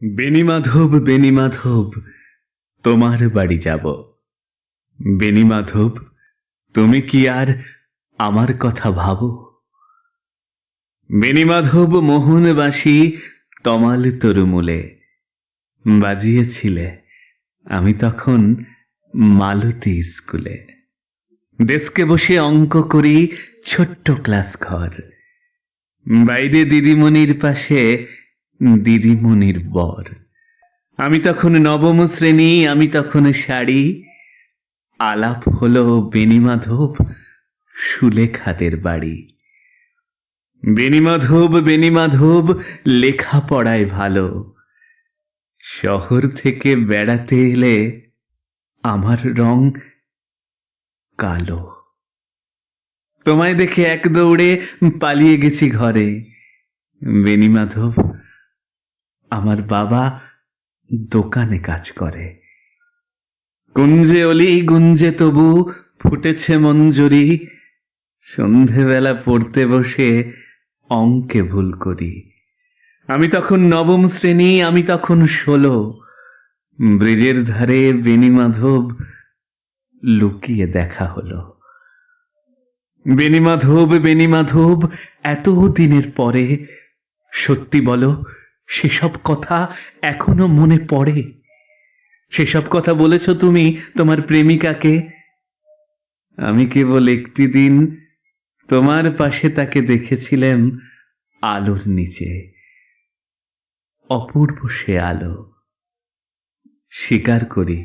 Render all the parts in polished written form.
বেণীমাধব বেণীমাধব তোমার বাড়ি যাব। বেণীমাধব, তুমি কি আর আমার কথা ভাবো? বেণীমাধব মোহনবাসী তমাল তরুমূলে বাজিয়েছিলে, আমি তখন মালতী স্কুলে। ডেস্কে বসে অঙ্ক করি, ছোট্ট ক্লাস ঘর, বাইরে দিদিমণির পাশে দিদিমণির বর। আমি তখন নবম শ্রেণী, আমি তখন শাড়ি, আলাপ হলো বেণীমাধব সুলেখাদের বাড়ি। বেণীমাধব বেণীমাধব লেখাপড়ায় ভালো, শহর থেকে বেড়াতে এলে আমার রং কালো। তোমায় দেখে এক দৌড়ে পালিয়ে গেছি ঘরে। বেণীমাধব, আমার বাবা দোকানে কাজ করে। কুঞ্জে অলি গুঞ্জে তবু ফুটেছে মঞ্জরি, সন্ধেবেলা পড়তে বসে অঙ্কে ভুল করি। আমি তখন নবম শ্রেণী, আমি তখন 16। ব্রিজের ধারে বেণীমাধব লুকিয়ে দেখা হলো। বেণীমাধব বেণীমাধব, এত দিনের পরে সত্যি বলো, সেসব কথা এখনো মনে পড়ে? সেসব কথা বলেছ তুমি তোমার প্রেমিকাকে? আমি কেবল একটি দিন তোমার পাশে তাকে দেখেছিলাম আলোর নিচে, অপূর্ব সে আলো। স্বীকার করি,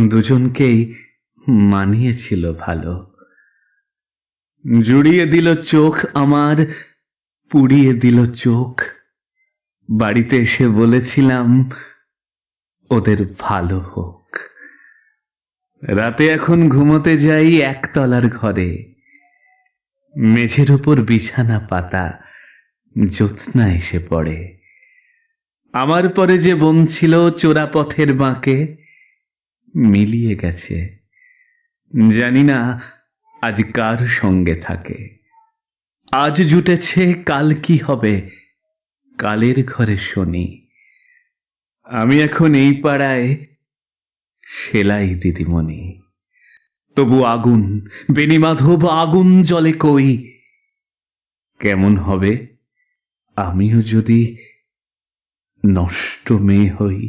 দুজনকেই মানিয়েছিল ভালো। জুড়িয়ে দিল চোখ আমার, পুড়িয়ে দিল চোখ। বাড়িতে এসে বলেছিলাম ওদের ভালো হোক। রাতে এখন ঘুমোতে যাই একতলার ঘরে, মেঝের উপর বিছানা পাতা, জ্যোৎস্না এসে পড়ে। আমার পরে যে বোন ছিল চোরাপথের বাঁকে, মিলিয়ে গেছে। জানি না আজ কার সঙ্গে থাকে। আজ জুটেছে, কাল কি হবে, কালের ঘরে শনি। আমি এখন এই পাড়ায় সেলাই দিদিমণি। তবু আগুন, বেণীমাধব আগুন জ্বলে কই। কেমন হবে আমিও যদি নষ্ট মেয়ে হই?